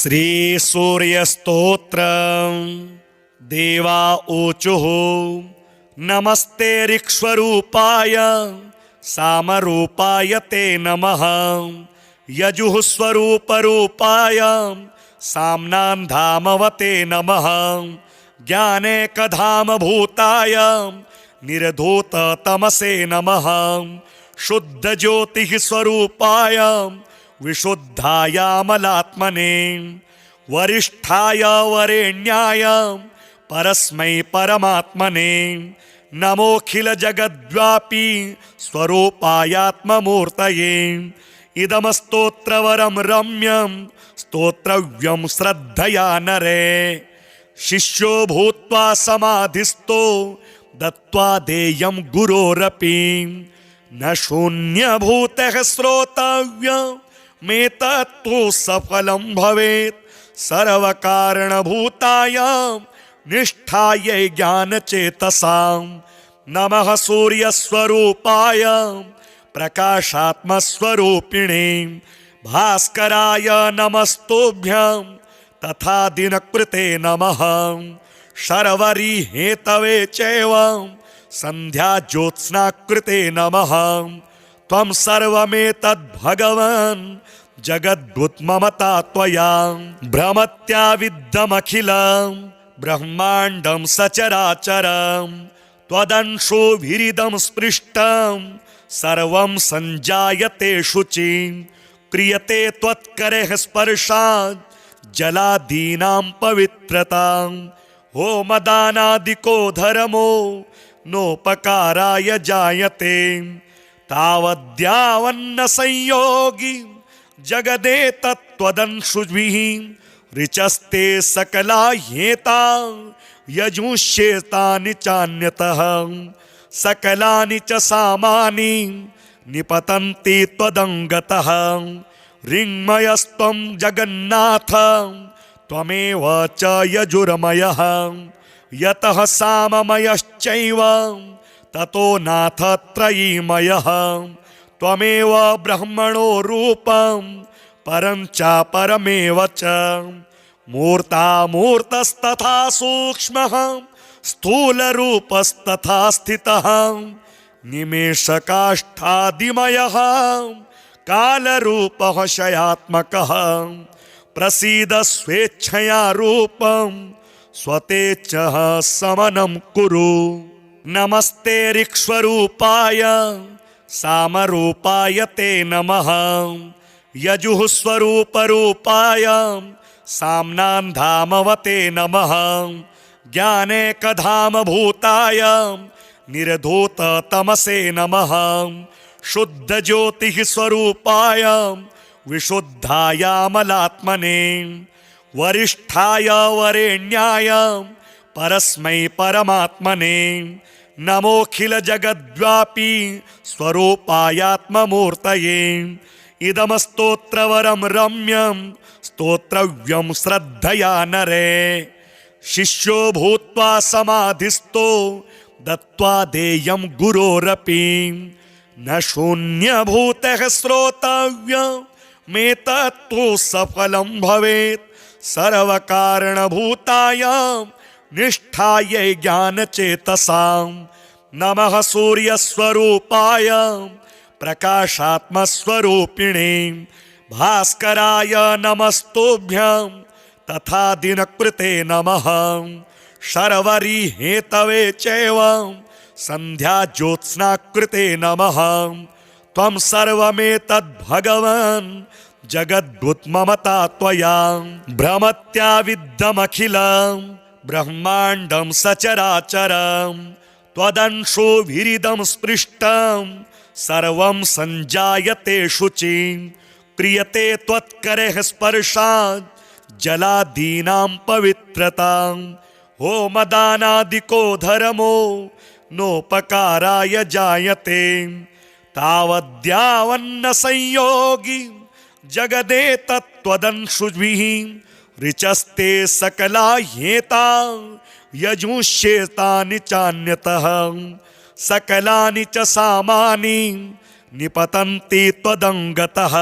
श्री सूर्यस्तोत्र देवा ऊचुः नमस्ते ऋक्स्वरूपाय सामरूपाय ते नमः। यजुः स्वरूपरूपाय साम्नान्धामवते नमः। ज्ञानेकधामभूताय निर्धूततमसे नमः। शुद्धज्योतिः स्वरूपाय विशुद्धायामलात्मने। वरिष्ठाय वरेण्याय परस्मै परमात्मने। नमोऽखिल जगद्व्यापी स्वरूपायात्ममूर्तये। इदं स्तोत्रवरं रम्यं स्तोत्रव्यं श्रद्धया नरे। शिष्यो भूत्वा समाधिस्थो दत्त्वा देयं गुरोरपि। न शून्यभूतः श्रोतव्यमेतत्तु सफलं भवेत्। सर्वकारणभूतायां निष्ठायै ज्ञानचेतसां। नमः सूर्यस्वरूपाय प्रकाशात्मस्वरूपिणे। भास्कराय नमस्तुभ्यं तथा दिनकृते नमः। शर्वरी हेतवे चैव संध्या ज्योत्स्नाकृते नमः। त्वं सर्वमेतद्भगवन् जगद्भूतममता त्वया। भ्रमत्याविद्धमखिलं ब्रह्माण्डं सचराचरं। त्वदंशोभिरिदं स्पृष्टं सर्वं सञ्जायते शुचि। क्रियते त्वत्करैः स्पर्शात् जलादीनां पवित्रतां। होमदानादिको धर्मो नोपकाराय जायते। तावद्यावन्न संयोगी जगदेतत्त्वदंशुभिः। ऋचस्ते सकला ह्येता यजुष्येतानि चान्यतः। सकलानि च सामानि निपतन्ति त्वदङ्गतः। ऋङ्मयस्त्वं जगन्नाथ त्वमेव च यजुर्मयः। यतः साममयश्चैव ततो नाथ त्रयीमयः। त्वमेव ब्रह्मणो रूपं परं च परमेव च। मूर्तामूर्तस्तथा सूक्ष्मः स्थूलरूपस्तथा स्थितः। निमेषकाष्ठादिमयः कालरूपः शयात्मकः। प्रसीद स्वेच्छया रूपं स्वतेच्छः समनं कुरु। नमस्ते ऋक्स्वरूपाय सामरूपाय ते नमः। यजुः स्वरूपरूपाय साम्नान्धामवते नमः। ज्ञानेकधामभूताय निर्धूततमसे नमः। शुद्धज्योतिः स्वरूपाय विशुद्धायामलात्मने। वरिष्ठाय वरेण्याय परस्मै परमात्मने। नमोऽखिल जगद्व्यापी स्वरूपायात्ममूर्तये। इदं स्तोत्रवरं रम्यं स्तोत्रव्यं श्रद्धया नरे। शिष्यो भूत्वा समाधिस्थो दत्त्वा देयं गुरोरपि। न शून्यभूतः श्रोतव्यमेतत्तु सफलं भवेत्। सर्वकारणभूतायां निष्ठायै ज्ञानचेतसां। नमः सूर्यस्वरूपाय प्रकाशात्मस्वरूपिणे। भास्कराय नमस्तुभ्यं तथा दिनकृते नमः। शर्वरी हेतवे चैव संध्या ज्योत्स्नाकृते नमः। त्वं सर्वमेतद्भगवन् जगद्भूतममता त्वया। भ्रमत्याविद्धमखिलं ब्रह्माण्डं सचराचरं। त्वदंशोभिरिदं स्पृष्टं सर्वं सञ्जायते शुचि। क्रियते त्वत्करैः स्पर्शात् जलादीनां पवित्रतां। होमदानादिको धर्मो नोपकाराय जायते। तावद्यावन्न संयोगी जगदेतत्त्वदंशुभिः। ऋचस्ते सकला ह्येता यजुष्येतानि चान्यतः। सकलानि च सामानि निपतन्ति त्वदङ्गतः।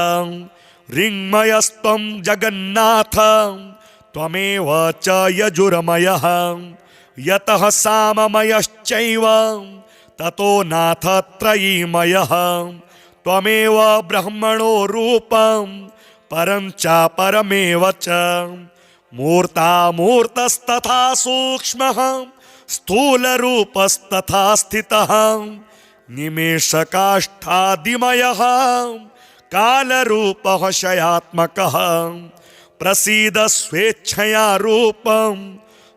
ऋङ्मयस्त्वं जगन्नाथ त्वमेव च यजुर्मयः यतः साममयश्चैव ततो नाथ त्रयीमयः त्वमेव ब्रह्मणो रूपं परं च परमेव च मूर्तामूर्तस्तथा सूक्ष्मः स्थूलरूपस्तथा स्थितः निमेषकाष्ठादिमयः कालरूपः शयात्मकः प्रसीद स्वेच्छया रूपं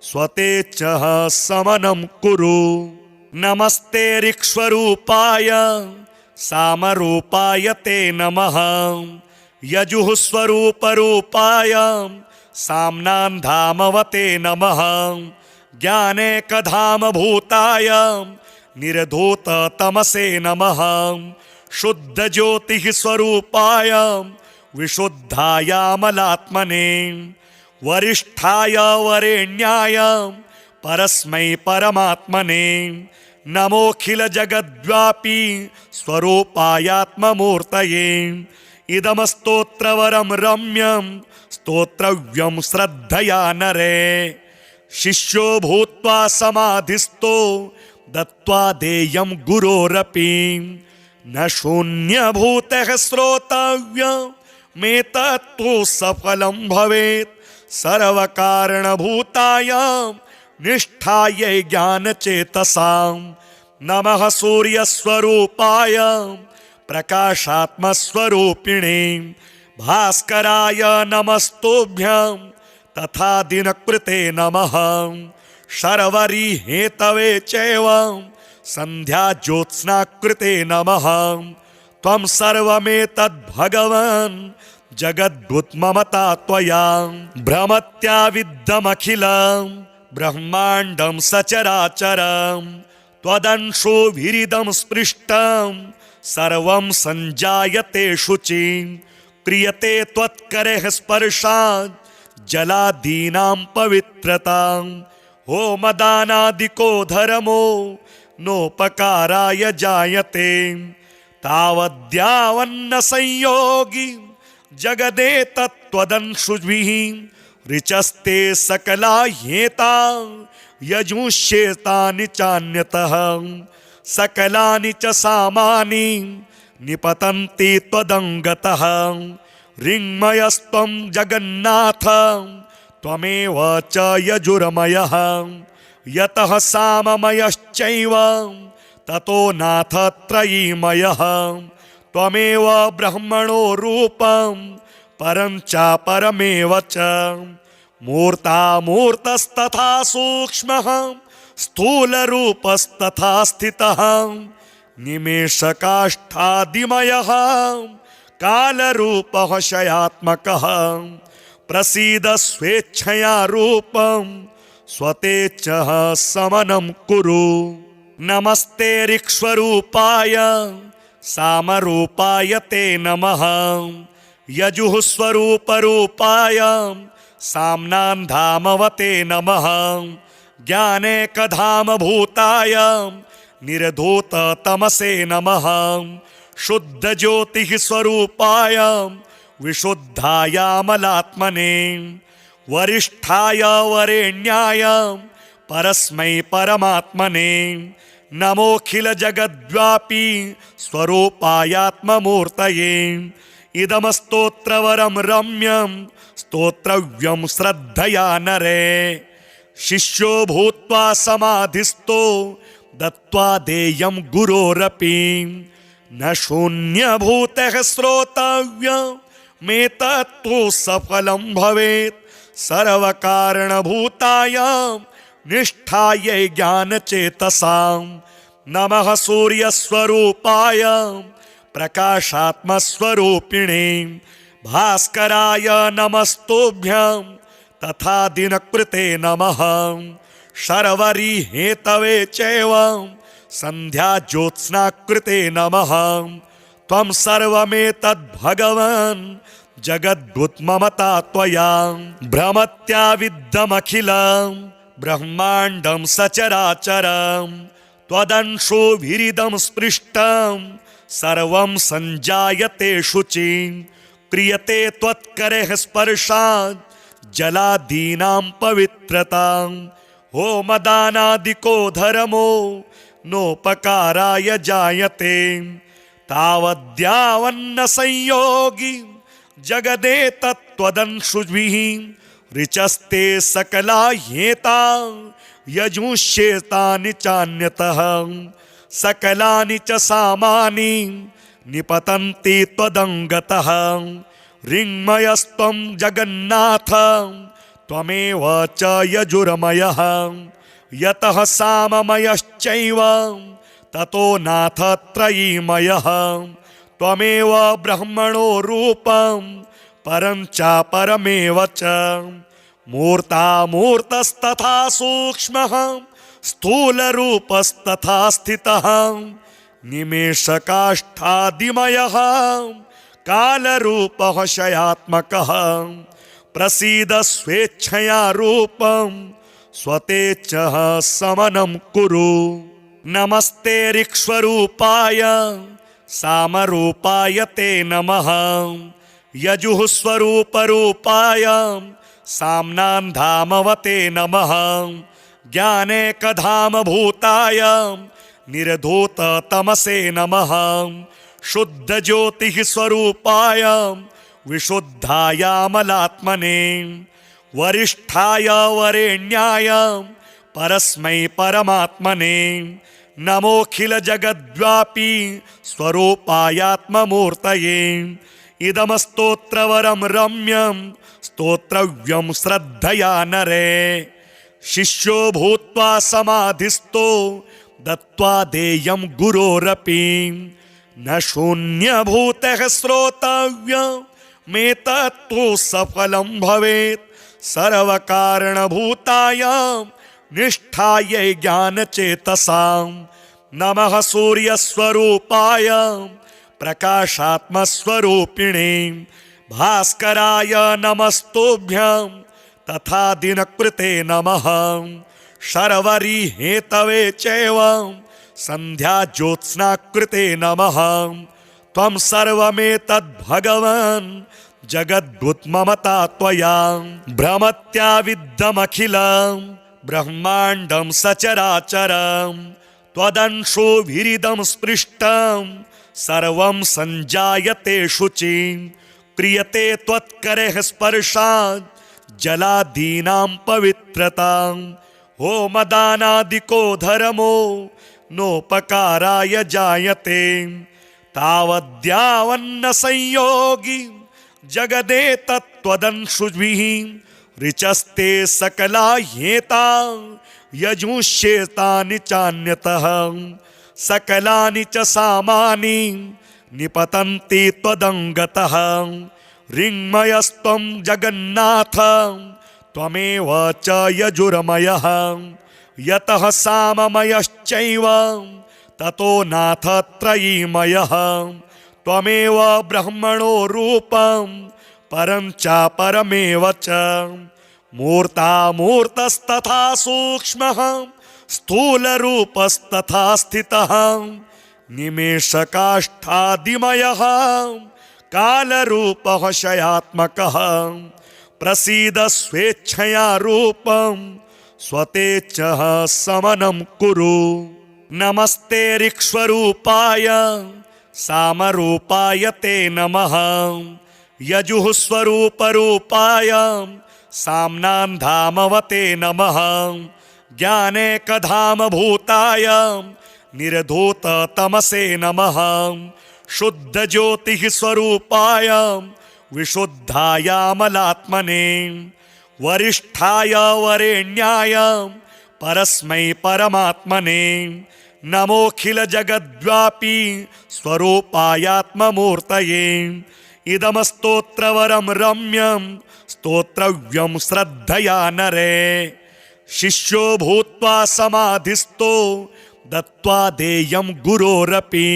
स्वतेच्छः समनं कुरु नमस्ते ऋक्ष्वरूपाय सामरूपाय ते नमः यजुः स्वरूपरूपाय साम्नान्धामवते नमः ज्ञानेकधामभूताय निर्धूततमसे नमः शुद्धज्योतिः स्वरूपाय विशुद्धायामलात्मने वरिष्ठाय वरेण्याय परस्मै परमात्मने नमोऽखिलजगद्व्यापी स्वरूपायात्ममूर्तये इदमस्तोत्रवरं रम्यं स्तोत्रव्यं श्रद्धया नरे शिष्यो भूत्वा समाधिस्थो दत्त्वा देयं गुरोरपि न शून्यभूतः श्रोतव्यमेतत्तु सफलं भवेत् सर्वकारणभूतायां निष्ठायै ज्ञानचेतसां नमः सूर्यस्वरूपाय प्रकाशात्मस्वरूपिणे भास्कराय नमस्तुभ्यं तथा दिनकृते नमः शर्वरी हेतवे चैव सन्ध्याज्योत्स्नाकृते नमः त्वं सर्वमेतद्भगवन् जगद्भूतममता त्वया भ्रमत्याविद्धमखिलं ब्रह्माण्डं सचराचरं त्वदंशो विरिदं स्पृष्टं सर्वं सञ्जायते शुचि क्रियते त्वत्करेः स्पर्शात् जलादीनां पवित्रतां होमदानादिको धर्मो नोपकाराय जायते तावद्यावन्न संयोगी जगदेतत्त्वदंशुभिः ऋचस्ते सकला ह्येता यजुष्येतानि चान्यतः सकलानि च सामानि निपतन्ति त्वदङ्गतः ऋङ्मयस्त्वं जगन्नाथ त्वमेव च यजुर्मयः यतः साममयश्चैव ततो नाथ त्रयीमयः त्वमेव ब्रह्मणो रूपं परं च परमेव च मूर्तामूर्तस्तथा सूक्ष्मः स्थूलरूपस्तथा स्थितः निमेषकाष्ठादिमयः कालरूपः शयात्मकः प्रसीद स्वेच्छया रूपं स्वतेच्छः समनं कुरु नमस्ते ऋक्ष्वरूपाय सामरूपाय ते नमः यजुः स्वरूपरूपाय साम्नान्धामवते नमः ज्ञानेकधामभूताय निर्धूततमसे नमः शुद्धज्योतिः स्वरूपाय विशुद्धायामलात्मने वरिष्ठाय वरेण्याय परस्मै परमात्मने नमोऽखिलजगद्व्यापी स्वरूपायात्ममूर्तये इदमस्तोत्रवरं रम्यं स्तोत्रव्यं श्रद्धया नरे शिष्यो भूत्वा समाधिस्थो दत्त्वा देयं गुरोरपि न शून्यभूतः श्रोतव्यमेतत्तु सफलं भवेत् सर्वकारणभूतायां निष्ठायै ज्ञानचेतसां नमः सूर्यस्वरूपाय प्रकाशात्मस्वरूपिणे भास्कराय नमस्तुभ्यं तथा दिनकृते नमः शर्वरी हेतवे चैव सन्ध्याज्योत्स्नाकृते नमः त्वं सर्वमेतद्भगवन् जगद्भूतममता त्वया भ्रमत्याविद्धमखिलं ब्रह्माण्डं सचराचरं त्वदंशो विरिदं स्पृष्टं सर्वं सञ्जायते शुचि क्रियते त्वत्करेः स्पर्शात् जलादीनां पवित्रतां होमदानादिको धर्मो नोपकाराय जायते तावद्यावन्न संयोगी जगदेतत्त्वदंशुभिः ऋचस्ते सकला ह्येता यजुष्येतानि चान्यतः सकलानि च सामानि निपतन्ति त्वदङ्गतः ऋङ्मयस्त्वं जगन्नाथ त्वमेव च यजुर्मयः यतः साममयश्चैव ततो नाथ त्रयीमयः त्वमेव ब्रह्मणो रूपं परं च परमेव च मूर्तामूर्तस्तथा सूक्ष्मः स्थूलरूपस्तथा स्थितः निमेषकाष्ठादिमयः कालरूपः शयात्मकः प्रसीद स्वेच्छया रूपं स्वतेच्छः समनं कुरु नमस्ते ऋक्ष्वरूपाय सामरूपाय ते नमः यजुः स्वरूपरूपाय साम्नान्धामवते नमः ज्ञानेकधामभूताय निर्धूततमसे नमः शुद्धज्योतिः स्वरूपाय विशुद्धायामलात्मने वरिष्ठाय वरेण्याय परस्मै परमात्मने नमोऽखिलजगद्व्यापी स्वरूपायात्ममूर्तये इदमस्तोत्रवरं रम्यं स्तोत्रव्यं श्रद्धया नरे शिष्यो भूत्वा समाधिस्थो दत्त्वा देयं गुरोरपि न शून्यभूतः श्रोतव्यमेतत्तु सफलं भवेत् सर्वकारणभूतायां निष्ठायै ज्ञानचेतसां नमः सूर्यस्वरूपाय प्रकाशात्मस्वरूपिणे भास्कराय नमस्तुभ्यं तथा दिनकृते नमः शर्वरी हेतवे चैव संध्या ज्योत्स्नाकृते नमः त्वं सर्वमेतद्भगवन् जगद्भूतममता त्वया भ्रमत्याविद्धमखिलं ब्रह्माण्डं सचराचरं त्वदंशो विरिदं स्पृष्टं सर्वं सञ्जायते शुचि क्रियते त्वत्करेः स्पर्शात् जलादीनां पवित्रतां होमदानादिको धर्मो नोपकाराय जायते तावद्यावन्न संयोगी जगदेतत्त्वदंशुभिः ऋचस्ते सकला ह्येता यजुष्येतानि चान्यतः सकलानि च सामानि निपतन्ति त्वदङ्गतः ऋङ्मयस्त्वं जगन्नाथ त्वमेव च यजुर्मयः यतः साममयश्चैव ततो नाथ त्रयीमयः त्वमेव ब्रह्मणो रूपं परं च परमेव च मूर्तामूर्तस्तथा सूक्ष्मः स्थूलरूपस्तथा स्थितः निमेषकाष्ठादिमयः कालरूपः शयात्मकः प्रसीद स्वेच्छया रूपं स्वतेच्छः समनं कुरु नमस्ते ऋक्ष्वरूपाय सामरूपाय ते नमः यजुः स्वरूपरूपाय साम्नान्धामवते नमः ज्ञानेकधामभूताय निर्धूततमसे नमः शुद्धज्योतिः स्वरूपाय विशुद्धायामलात्मने वरिष्ठाय वरेण्याय परस्मै परमात्मने नमोऽखिलजगद्व्यापी स्वरूपायात्ममूर्तये इदमस्तोत्रवरं रम्यं स्तोत्रव्यं श्रद्धया नरे शिष्यो भूत्वा समाधिस्थो दत्त्वा देयं गुरोरपि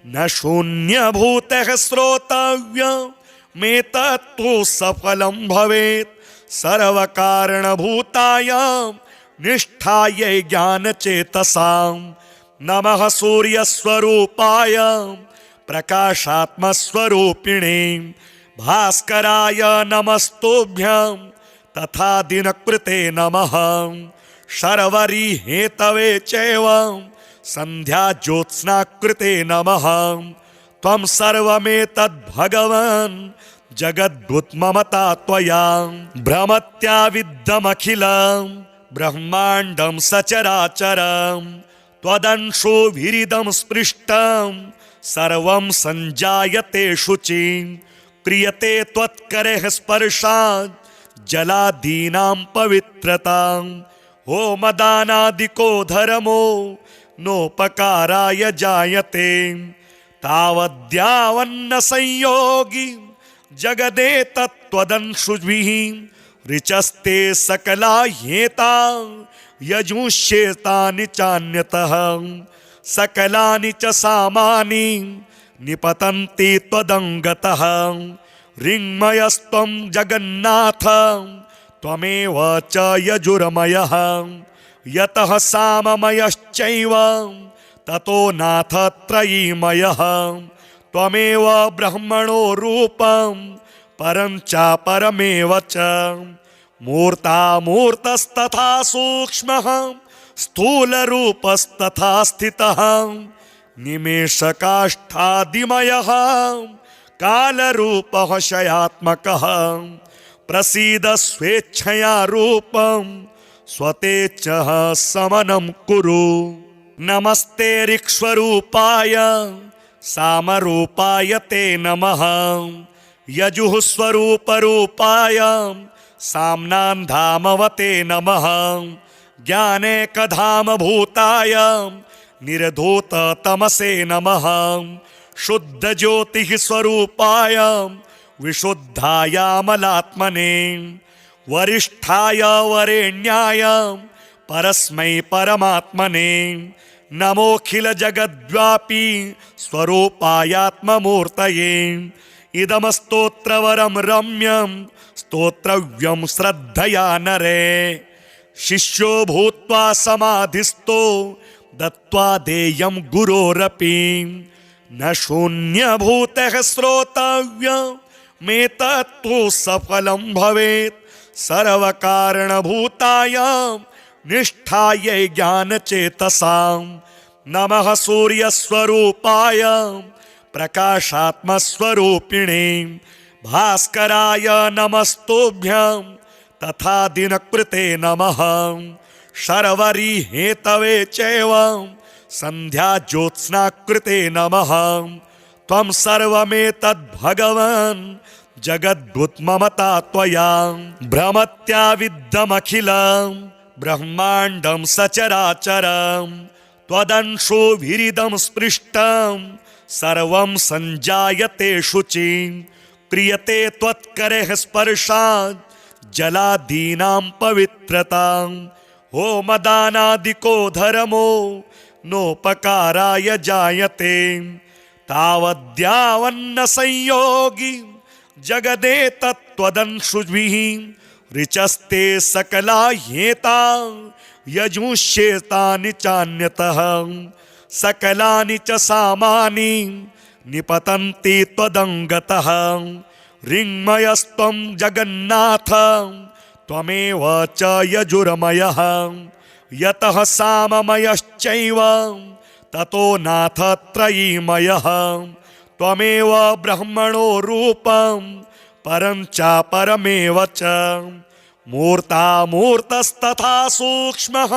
न शून्यभूतः श्रोतव्यमेतत्तु सफलं भवेत् सर्वकारणभूतायां निष्ठायै ज्ञानचेतसां नमः सूर्यस्वरूपाय प्रकाशात्मस्वरूपिणे भास्कराय नमस्तुभ्यं तथा दिनकृते नमः शर्वरी हेतवे चैव संध्या ज्योत्स्नाकृते नमः त्वं सर्वमेतद्भगवन् जगद्भूतममता त्वया भ्रमत्याविद्धमखिलं ब्रह्माण्डं सचराचरं त्वदंशोभिरिदं स्पृष्टं सर्वं सञ्जायते शुचिं क्रियते त्वत्करेः स्पर्शात् जलादीनां पवित्रतां होमदानादिको धर्मो नोपकाराय जायते तावद्यावन्न संयोगी जगदेतत्त्वदंशुभिः ऋचस्ते सकला ह्येता यजुष्येतानि चान्यतः सकलानि च सामानि निपतन्ति त्वदङ्गतः ऋङ्मयस्त्वं जगन्नाथ त्वमेव च यजुर्मयः यतः साममयश्चैव ततो नाथ त्रयीमयः त्वमेव ब्रह्मणो रूपं परं च परमेव च मूर्तामूर्तस्तथा सूक्ष्मः स्थूलरूपस्तथा स्थितः निमेषकाष्ठादिमयः कालरूपः शयात्मकः प्रसीद स्वेच्छया रूपं स्वतेच्छः समनं कुरु नमस्ते ऋक्ष्वरूपाय सामरूपाय ते नमः यजुः स्वरूपरूपाय साम्नान्धामवते नमः ज्ञानेकधामभूताय निर्धूततमसे नमः शुद्धज्योतिः स्वरूपाय विशुद्धायामलात्मने वरिष्ठाय वरेण्याय परस्मै परमात्मने नमोऽखिल जगद्व्यापी स्वरूपायात्ममूर्तये इदमस्तोत्रवरं रम्यं स्तोत्रव्यं श्रद्धया नरे शिष्यो भूत्वा समाधिस्थो दत्त्वा देयं गुरोरपि न शून्यभूतः श्रोतव्यमेतत्तु सफलं भवेत् सर्वकारणभूतायां निष्ठायै ज्ञानचेतसां नमः सूर्यस्वरूपाय प्रकाशात्मस्वरूपिणे भास्कराय नमस्तुभ्यं तथा दिनकृते नमः शर्वरी हेतवे चैव संध्या ज्योत्स्नाकृते नमः त्वं सर्वमेतद्भगवन् जगद्भूतममता त्वया भ्रमत्याविद्धमखिलं ब्रह्माण्डं सचराचरं त्वदंशोभिरिदं स्पृष्टं सर्वं सञ्जायते शुचिं क्रियते त्वत्करेः स्पर्शात् जलादीनां पवित्रतां होमदानादिको धर्मो नोपकाराय जायते तावद्यावन्न संयोगी जगदेतत्त्वदंशुभिः ऋचस्ते सकला ह्येता यजुष्येतानि चान्यतः सकलानि च सामानि निपतन्ति त्वदङ्गतः ऋङ्मयस्त्वं जगन्नाथ त्वमेव च यजुर्मयः यतः साममयश्चैव ततो नाथ त्रयीमयः त्वमेव ब्रह्मणो रूपं परं च परमेव च मूर्तामूर्तस्तथा सूक्ष्मः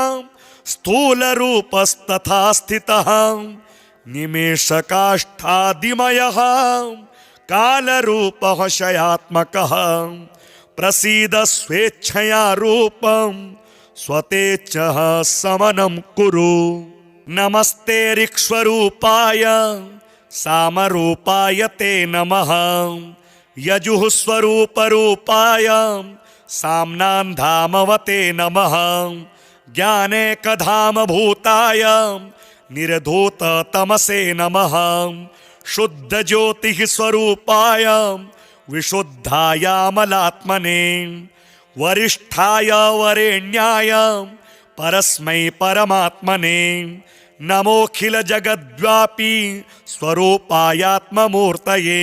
स्थूलरूपस्तथा स्थितः निमेषकाष्ठादिमयः कालरूपः शयात्मकः प्रसीद स्वेच्छया रूपं स्वतेच्छः समनं कुरु नमस्ते ऋक्ष्वरूपाय सामरूपाय ते नमः यजुः स्वरूपरूपाय साम्नान्धामवते नमः ज्ञानेकधामभूताय निर्धूततमसे नमः शुद्धज्योतिः स्वरूपाय विशुद्धायामलात्मने वरिष्ठाय वरेण्याय परस्मै परमात्मने नमोऽखिल जगद्व्यापी स्वरूपायात्ममूर्तये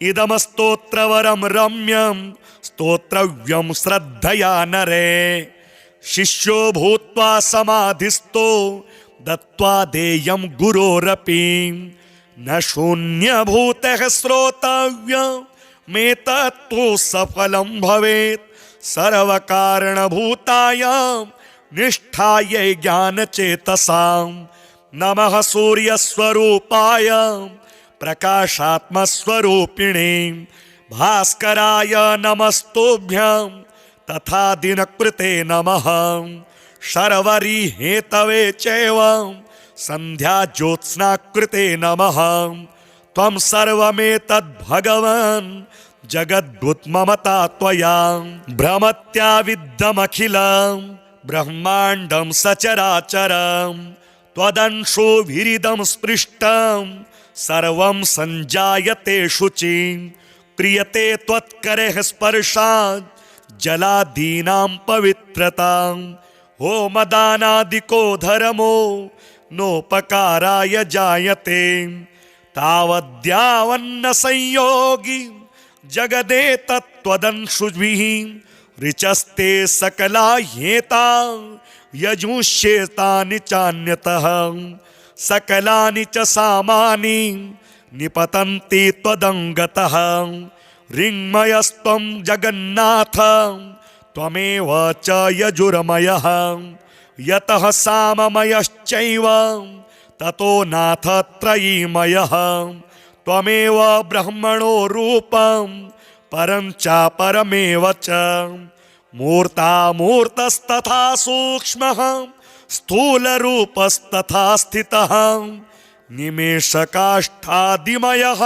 इदमस्तोत्रवरं रम्यं स्तोत्रव्यं श्रद्धया नरे शिष्यो भूत्वा समाधिस्थो दत्त्वा देयं गुरोरपि न शून्यभूतः श्रोतव्यमेतत्तु सफलं भवेत् सर्वकारणभूतायां निष्ठायै ज्ञानचेतसां नमः सूर्यस्वरूपाय प्रकाशात्मस्वरूपिणे भास्कराय नमस्तुभ्यं तथा दिनकृते नमः शर्वरी हेतवे चैव संध्या ज्योत्स्नाकृते नमः त्वं सर्वमेतद्भगवन् जगद्भूतममता त्वया भ्रमत्याविद्धमखिलं ब्रह्माण्डं सचराचरं त्वदंशो विरिदं स्पृष्टं सर्वं सञ्जायते शुचि क्रियते त्वत्करेः स्पर्शात् जलादीनां पवित्रतां होमदानादिको धर्मो नोपकाराय जायते तावद्यावन्न संयोगी जगदेतत्त्वदंशुभिः ऋचस्ते सकला ह्येता यजुष्येतानि चान्यतः सकलानि च सामानि निपतन्ति त्वदङ्गतः ऋङ्मयस्त्वं जगन्नाथ त्वमेव च यजुर्मयः यतः साममयश्चैव ततो नाथ त्रयीमयः त्वमेव ब्रह्मणो रूपं परं च परमेव च मूर्तामूर्तस्तथा सूक्ष्मः स्थूलरूपस्तथा स्थितः निमेषकाष्ठादिमयः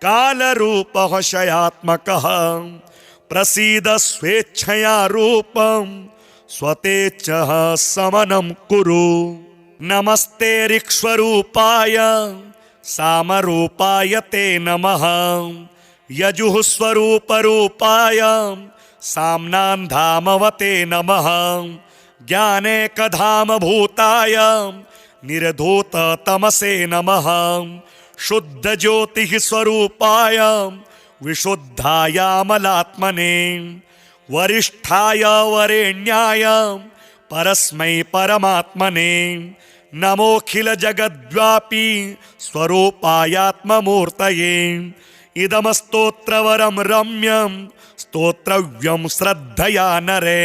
कालरूपः शयात्मकः प्रसीद स्वेच्छया रूपं स्वतेच्छः समनं कुरु नमस्ते ऋक्ष्वरूपाय सामरूपाय ते नमः यजुः स्वरूपरूपाय साम्नान्धामवते नमः ज्ञानेकधामभूताय निर्धूततमसे नमः शुद्धज्योतिः स्वरूपाय विशुद्धायामलात्मने वरिष्ठाय वरेण्याय परस्मै परमात्मने नमोऽखिलजगद्व्यापी स्वरूपायात्ममूर्तये इदमस्तोत्रवरं रम्यं स्तोत्रव्यं श्रद्धया नरे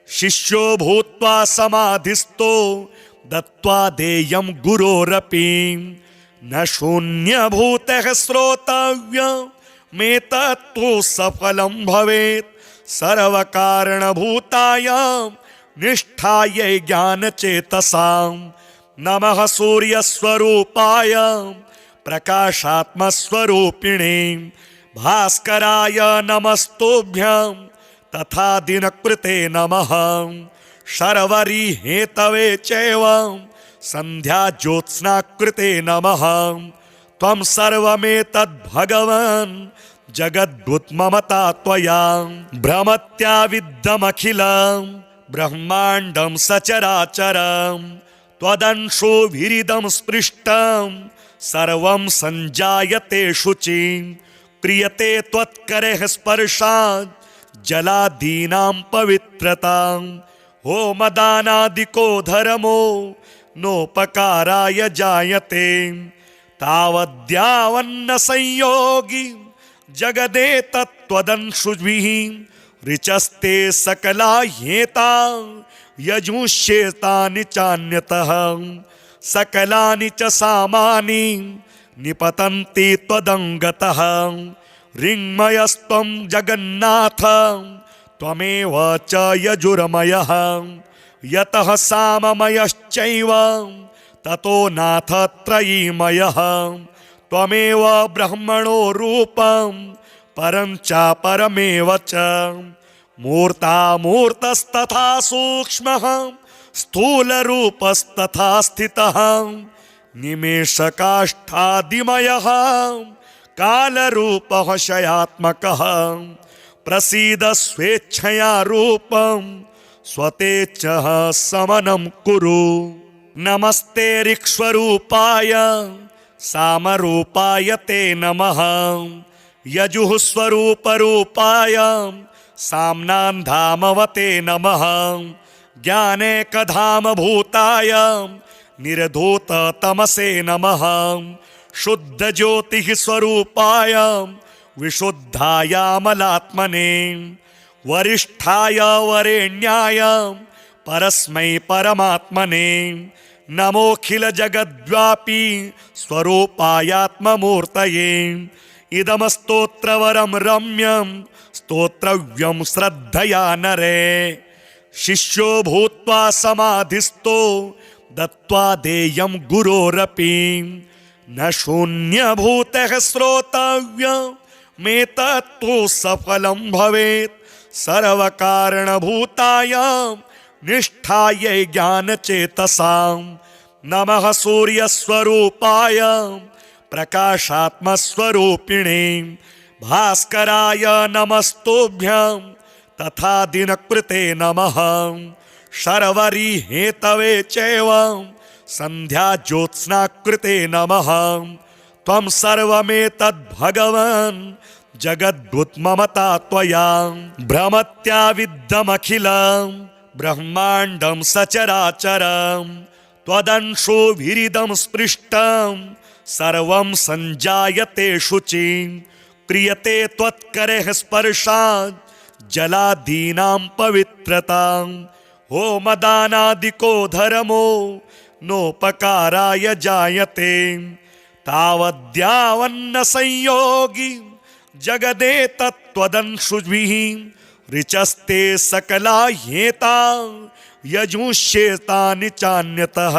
शिष्यो भूत्वा समाधिस्थो दत्त्वा देयं गुरोरपि न शून्यभूतः श्रोतव्यमेतत्तु सफलं भवेत् सर्वकारणभूतायां निष्ठायै ज्ञानचेतसां नमः सूर्यस्वरूपाय प्रकाशात्मस्वरूपिणे भास्कराय नमस्तुभ्यं तथा दिनकृते नमः शर्वरी हेतवे चैव संध्या ज्योत्स्नाकृते नमः त्वं सर्वमेतद्भगवन् जगद्भूतममता त्वया भ्रमत्याविद्धमखिलं ब्रह्माण्डं सचराचरं त्वदंशो विरिदं स्पृष्टं सर्वं सञ्जायते शुचि क्रियते त्वत्करेः स्पर्शात् जलादीनां पवित्रतां होमदानादिको धर्मो नोपकाराय जायते तावद्यावन्न संयोगी जगदेतत्त्वदंशुभिः ऋचस्ते सकला ह्येता यजुष्येतानि चान्यतः सकलानि च सामानि निपतन्ति त्वदङ्गतः ऋङ्मयस्त्वं जगन्नाथ त्वमेव च यजुर्मयः यतः साममयश्चैव ततो नाथ त्रयीमयः त्वमेव ब्रह्मणो रूपं परं च परमेव च मूर्तामूर्तस्तथा सूक्ष्मः स्थूलरूपस्तथा स्थितः निमेषकाष्ठादिमयः कालरूपः शयात्मकः प्रसीद स्वेच्छया रूपं स्वतेच्छः समनं कुरु नमस्ते ऋक्ष्वरूपाय सामरूपाय ते नमः। यजुः स्वरूपरूपाय साम्नान्धामवते नमः। ज्ञानेकधामभूताय निर्धूततमसे नमः। शुद्धज्योतिः स्वरूपाय विशुद्धायामलात्मने। वरिष्ठाय वरेण्याय परस्मै परमात्मने। नमोऽखिलजगद्व्यापी स्वरूपायात्ममूर्तये। इदमस्तोत्रवरं रम्यं स्तोत्रव्यं श्रद्धया नरे। शिष्यो भूत्वा समाधिस्थो दत्त्वा देयं गुरोरपि। न शून्यभूतः श्रोतव्यमेतत्तु सफलं भवेत्। सर्वकारणभूतायां निष्ठायै ज्ञानचेतसां। नमः सूर्यस्वरूपाय प्रकाशात्मस्वरूपिणे। भास्कराय नमस्तुभ्यं तथा दिनकृते नमः। शर्वरी हेतवे चैव संध्या ज्योत्स्नाकृते नमः। त्वं सर्वमेतद्भगवन् जगद्भूतममता त्वया। भ्रमत्याविद्धमखिलं ब्रह्माण्डं सचराचरं। त्वदंशो विरिदं स्पृष्टं सर्वं सञ्जायते शुचि। क्रियते त्वत्करेः स्पर्शात् जलादीनां पवित्रतां। होमदानादिको धर्मो नोपकाराय जायते। तावद्यावन्न संयोगी जगदेतत्त्वदंशुभिः। ऋचस्ते सकला ह्येता यजुष्येतानि चान्यतः।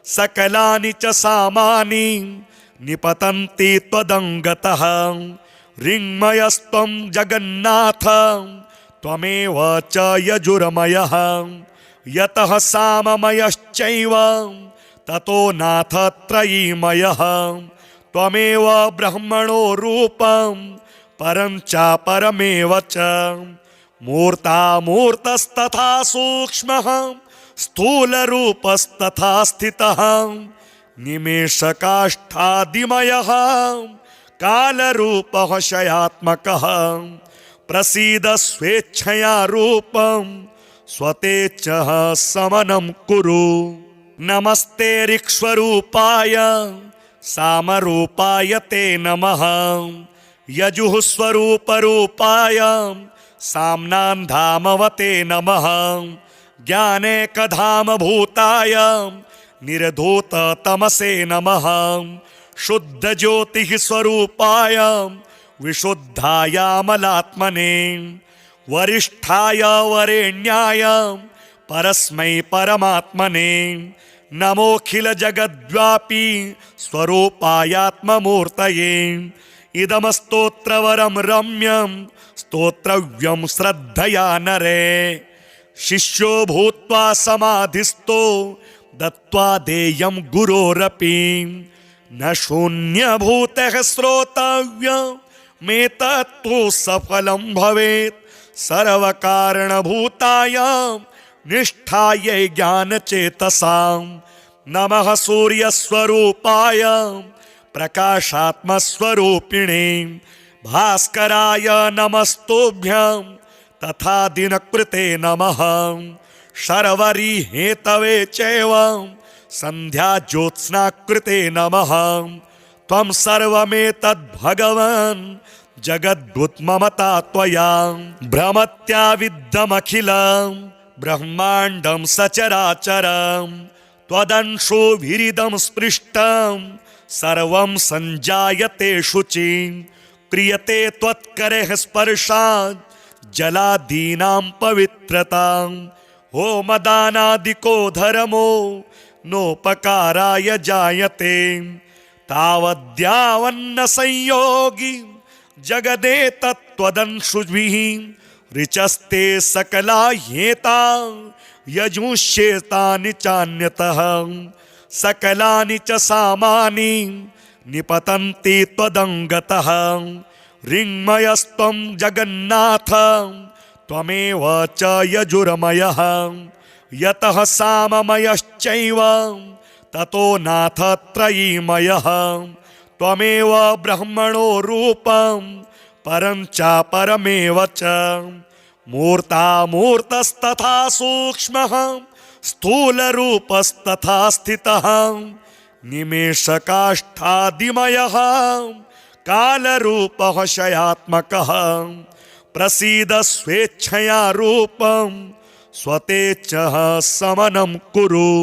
सकलानि च सामानि निपतन्ति त्वदङ्गतः। ऋङ्मयस्त्वं जगन्नाथ त्वमेव च यजुर्मयः। यतः साममयश्चैव ततो नाथ त्रयीमयः। त्वमेव ब्रह्मणो रूपं परं च परमेव च। मूर्तामूर्तस्तथा सूक्ष्मः स्थूलरूपस्तथा स्थितः। निमेषकाष्ठादिमयः कालरूपः शयात्मकः। प्रसीद स्वेच्छया रूपं स्वतेच्छः समनं कुरु। नमस्ते ऋक्स्वरूपाय सामरूपाय ते नमः। यजुः स्वरूपरूपाय साम्नान्धामवते नमः। ज्ञानेकधामभूताय निर्धूततमसे नमः। शुद्धज्योतिः स्वरूपाय विशुद्धायामलात्मने। वरिष्ठाय वरेण्याय परस्मै परमात्मने। नमोऽखिलजगद्व्यापी स्वरूपायात्ममूर्तये। इदमस्तोत्रवरं रम्यं स्तोत्रव्यं श्रद्धया नरे। शिष्यो भूत्वा समाधिस्थो दत्त्वा देयं गुरोरपि। न शून्यभूतः श्रोतव्यमेतत्तु सफलं भवेत्। सर्वकारणभूतायां निष्ठायै ज्ञानचेतसां। नमः सूर्यस्वरूपाय प्रकाशात्मस्वरूपिणे। भास्कराय नमस्तुभ्यं तथा दिनकृते नमः। शर्वरी हेतवे चैव संध्या ज्योत्स्नाकृते नमः। त्वं सर्वमेतद्भगवन् जगद्भूतममता त्वया। भ्रमत्याविद्धमखिलं ब्रह्माण्डं सचराचरं। त्वदंशो विरिदं स्पृष्टं सर्वं सञ्जायते शुचि। क्रियते त्वत्करेः स्पर्शात् जलादीनां पवित्रतां। होमदानादिको धर्मो नोपकाराय जायते। तावद्यावन्न संयोगी जगदेतत्त्वदंशुभिः। ऋचस्ते सकला ह्येता यजुष्येतानि चान्यतः। सकलानि च सामानि निपतन्ति त्वदङ्गतः। ऋङ्मयस्त्वं जगन्नाथ त्वमेव च यजुर्मयः। यतः साममयश्चैव ततो नाथ त्रयीमयः त्वमेव ब्रह्मणो रूपं परं च परमेव च मूर्तामूर्तस्तथा सूक्ष्मः स्थूलरूपस्तथा स्थितः निमेषकाष्ठादिमयः कालरूपः शयात्मकः प्रसीद स्वेच्छया रूपं स्वतेच्छः समनं कुरु।